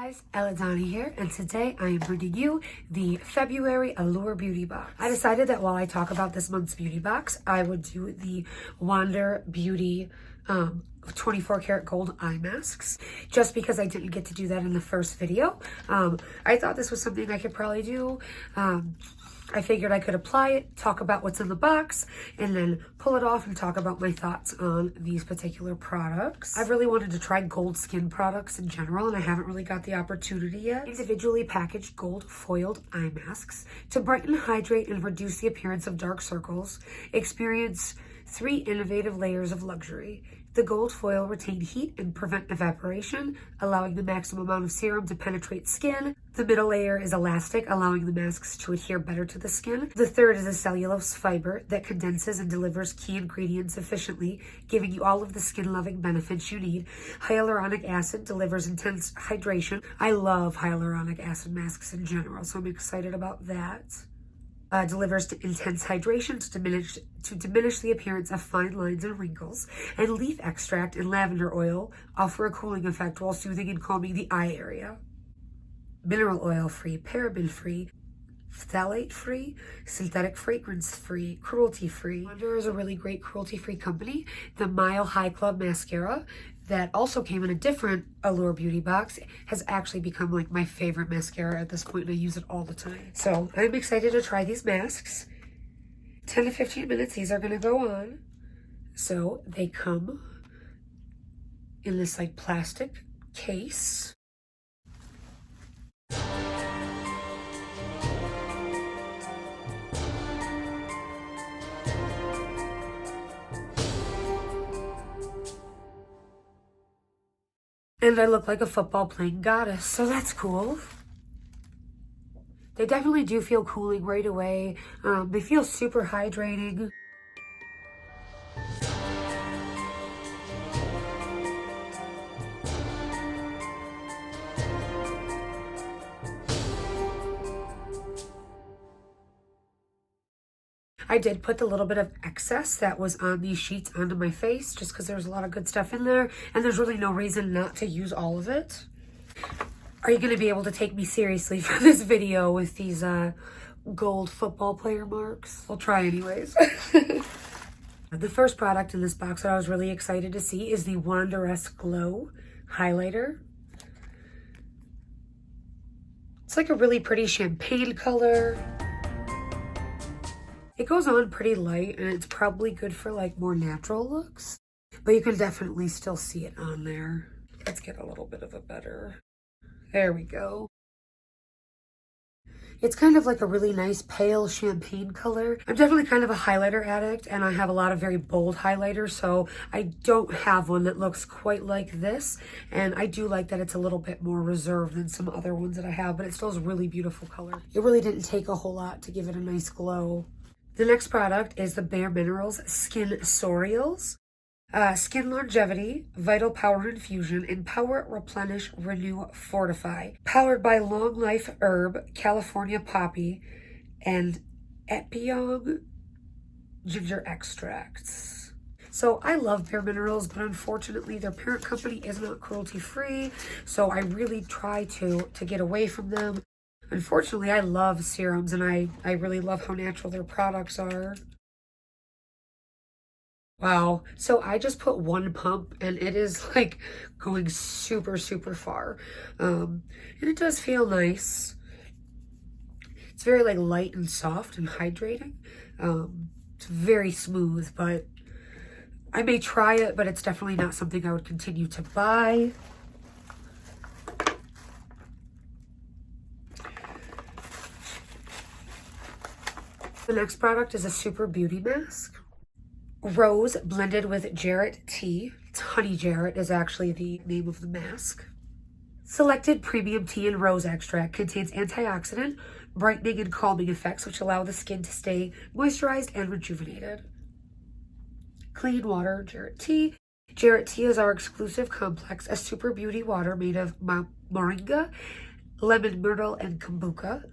guys, Elledani here, and today I am bringing you the February Allure Beauty Box. I decided that while I talk about this month's beauty box, I would do the Wander Beauty 24 karat gold eye masks, just because I didn't get to do that in the first video. I thought this was something I could probably do. I figured I could apply it, talk about what's in the box, and then pull it off and talk about my thoughts on these particular products. I've really wanted to try gold skin products in general, and I haven't really got the opportunity yet. Individually packaged gold foiled eye masks to brighten, hydrate, and reduce the appearance of dark circles. Experience 3 innovative layers of luxury. The gold foil retain heat and prevent evaporation, allowing the maximum amount of serum to penetrate skin. The middle layer is elastic, allowing the masks to adhere better to the skin. The third is a cellulose fiber that condenses and delivers key ingredients efficiently, giving you all of the skin-loving benefits you need. Hyaluronic acid delivers intense hydration. I love hyaluronic acid masks in general, so I'm excited about that. Delivers intense hydration to diminish the appearance of fine lines and wrinkles, and leaf extract and lavender oil offer a cooling effect while soothing and calming the eye area. Mineral oil free, paraben free, phthalate free, synthetic fragrance free, cruelty free. Wander is a really great cruelty free company. The Mile High Club mascara that also came in a different Allure beauty box has actually become like my favorite mascara at this point, and I use it all the time. So I'm excited to try these masks. 10 to 15 minutes these are gonna go on. So they come in this like plastic case. And I look like a football playing goddess, so that's cool. They definitely do feel cooling right away. They feel super hydrating. I did put the little bit of excess that was on these sheets onto my face just because there's a lot of good stuff in there, and there's really no reason not to use all of it. Are you going to be able to take me seriously for this video with these gold football player marks? I'll try anyways. The first product in this box that I was really excited to see is the Wanderess Glow highlighter. It's like a really pretty champagne color. It goes on pretty light, and it's probably good for like more natural looks, but you can definitely still see it on there. Let's get a little bit of a better. There we go. It's kind of like a really nice pale champagne color. I'm definitely kind of a highlighter addict, and I have a lot of very bold highlighters, so I don't have one that looks quite like this. And I do like that it's a little bit more reserved than some other ones that I have, but it still is a really beautiful color. It really didn't take a whole lot to give it a nice glow. The next product is the Bare Minerals Skin Sorials. Skin Longevity, Vital Power Infusion, Empower, Replenish, Renew, Fortify. Powered by Long Life Herb, California Poppy, and Epiong Ginger Extracts. So I love Bare Minerals, but unfortunately their parent company is not cruelty free, so I really try to get away from them. Unfortunately, I love serums, and I really love how natural their products are. Wow. So I just put 1 pump, and it is like going super, super far. And it does feel nice. It's very like light and soft and hydrating. It's very smooth, but I may try it, but it's definitely not something I would continue to buy. The next product is a super beauty mask. Rose blended with Jarrett tea. It's honey Jarrett is actually the name of the mask. Selected premium tea and rose extract contains antioxidant, brightening, and calming effects, which allow the skin to stay moisturized and rejuvenated. Clean water Jarrett tea. Jarrett tea is our exclusive complex, a super beauty water made of moringa, lemon myrtle, and kombucha.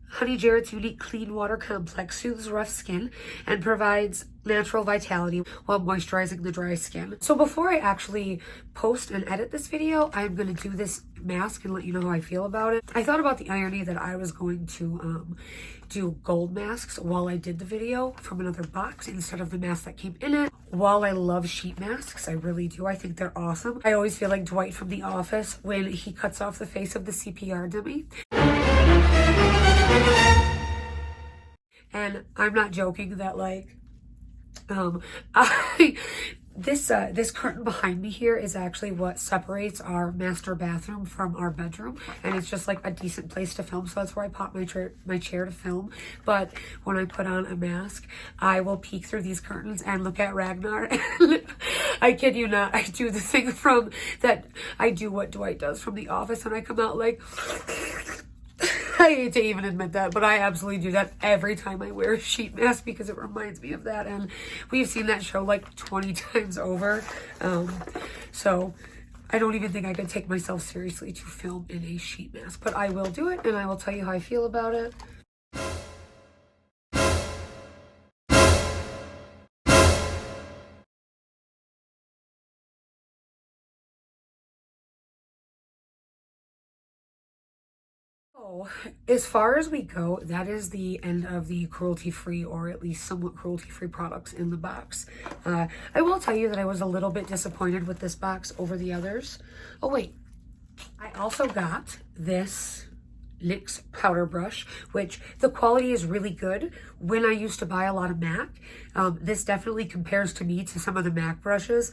Honey Jarrett's unique clean water complex soothes rough skin and provides natural vitality while moisturizing the dry skin. So before I actually post and edit this video, I'm going to do this mask and let you know how I feel about it. I thought about the irony that I was going to do gold masks while I did the video from another box instead of the mask that came in it. While I love sheet masks, I really do. I think they're awesome. I always feel like Dwight from The Office when he cuts off the face of the CPR dummy. And I'm not joking that like, this curtain behind me here is actually what separates our master bathroom from our bedroom, and it's just like a decent place to film, so that's where I pop my chair to film. But when I put on a mask, I will peek through these curtains and look at Ragnar, and I kid you not, I do the thing from that, I do what Dwight does from The Office, and I come out like I hate to even admit that, but I absolutely do that every time I wear a sheet mask because it reminds me of that. And we've seen that show like 20 times over. So I don't even think I could take myself seriously to film in a sheet mask, but I will do it and I will tell you how I feel about it. So, as far as we go, that is the end of the cruelty-free, or at least somewhat cruelty-free products in the box. I will tell you that I was a little bit disappointed with this box over the others. Oh wait, I also got this NYX powder brush, which the quality is really good. When I used to buy a lot of MAC, this definitely compares to me to some of the MAC brushes.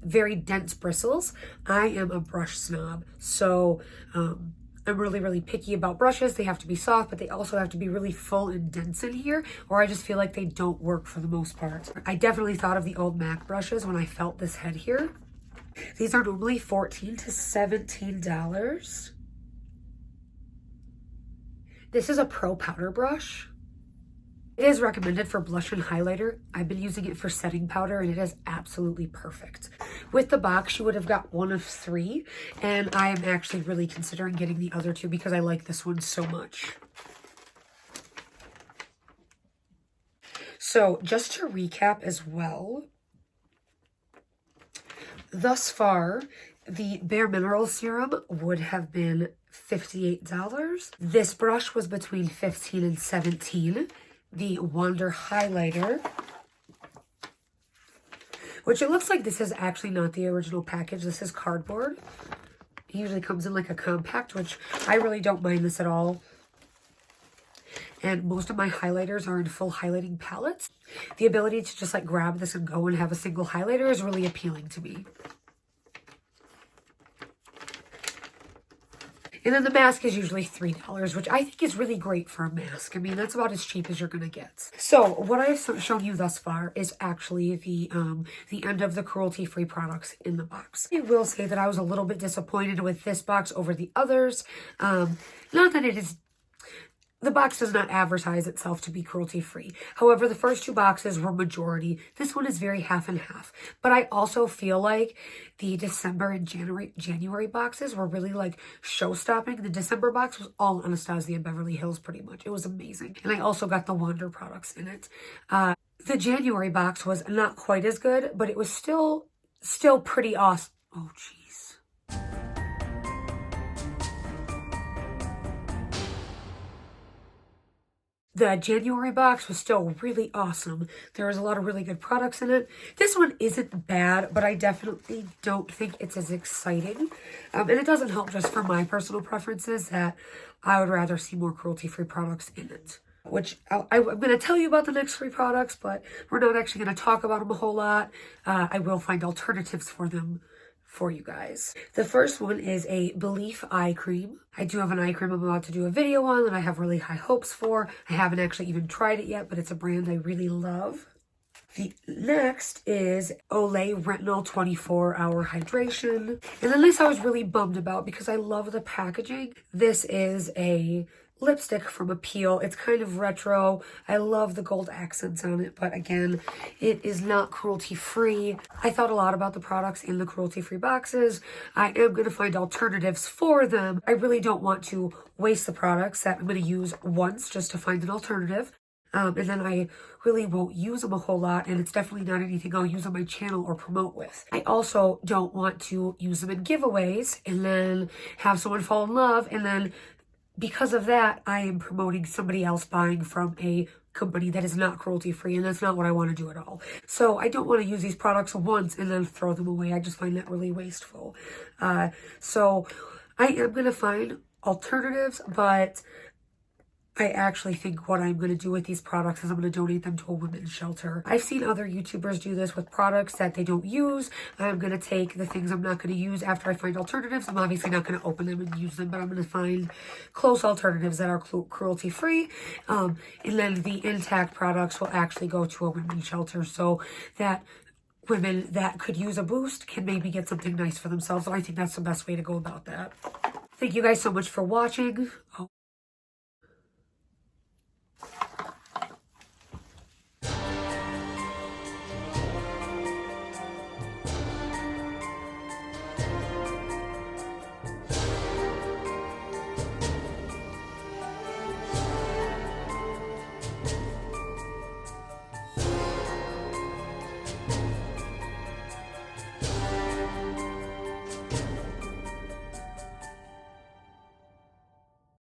Very dense bristles. I am a brush snob, so I'm really, really picky about brushes. They have to be soft, but they also have to be really full and dense in here, or I just feel like they don't work for the most part. I definitely thought of the old MAC brushes when I felt this head here. These are normally $14 to $17. This is a pro powder brush. It is recommended for blush and highlighter. I've been using it for setting powder and it is absolutely perfect. With the box, you would have got one of 3, and I am actually really considering getting the other 2 because I like this one so much. So just to recap as well, thus far, the Bare Mineral Serum would have been $58. This brush was between $15 and $17. The Wander highlighter, which it looks like this is actually not the original package. This is cardboard. It usually comes in like a compact, which I really don't mind this at all. And most of my highlighters are in full highlighting palettes. The ability to just like grab this and go and have a single highlighter is really appealing to me. And then the mask is usually $3, which I think is really great for a mask. I mean, that's about as cheap as you're going to get. So what I've shown you thus far is actually the end of the cruelty-free products in the box. I will say that I was a little bit disappointed with this box over the others. Not that it is... The box does not advertise itself to be cruelty-free. However, the first 2 boxes were majority. This one is very half and half. But I also feel like the December and January boxes were really like show-stopping. The December box was all Anastasia and Beverly Hills pretty much. It was amazing. And I also got the Wander products in it. The January box was not quite as good, but it was still pretty awesome. Oh, jeez. The January box was still really awesome. There was a lot of really good products in it. This one isn't bad, but I definitely don't think it's as exciting. And it doesn't help just for my personal preferences that I would rather see more cruelty-free products in it. Which I'm going to tell you about the next 3 products, but we're not actually going to talk about them a whole lot. I will find alternatives for them for you guys. The first one is a Belief eye cream. I do have an eye cream I'm about to do a video on that I have really high hopes for. I haven't actually even tried it yet, but it's a brand I really love. The next is Olay Retinol 24-Hour Hydration. And then this I was really bummed about because I love the packaging. This is a lipstick from Appeal. It's kind of retro. I love the gold accents on it, but again, it is not cruelty-free. I thought a lot about the products in the cruelty-free boxes. I am going to find alternatives for them. I really don't want to waste the products that I'm going to use once just to find an alternative. And then I really won't use them a whole lot, and it's definitely not anything I'll use on my channel or promote with. I also don't want to use them in giveaways and then have someone fall in love, and then because of that, I am promoting somebody else buying from a company that is not cruelty free, and that's not what I want to do at all. So I don't want to use these products once and then throw them away. I just find that really wasteful. So I am going to find alternatives, but I actually think what I'm going to do with these products is I'm going to donate them to a women's shelter. I've seen other YouTubers do this with products that they don't use. I'm going to take the things I'm not going to use after I find alternatives. I'm obviously not going to open them and use them, but I'm going to find close alternatives that are cruelty-free. And then the intact products will actually go to a women's shelter so that women that could use a boost can maybe get something nice for themselves. And I think that's the best way to go about that. Thank you guys so much for watching.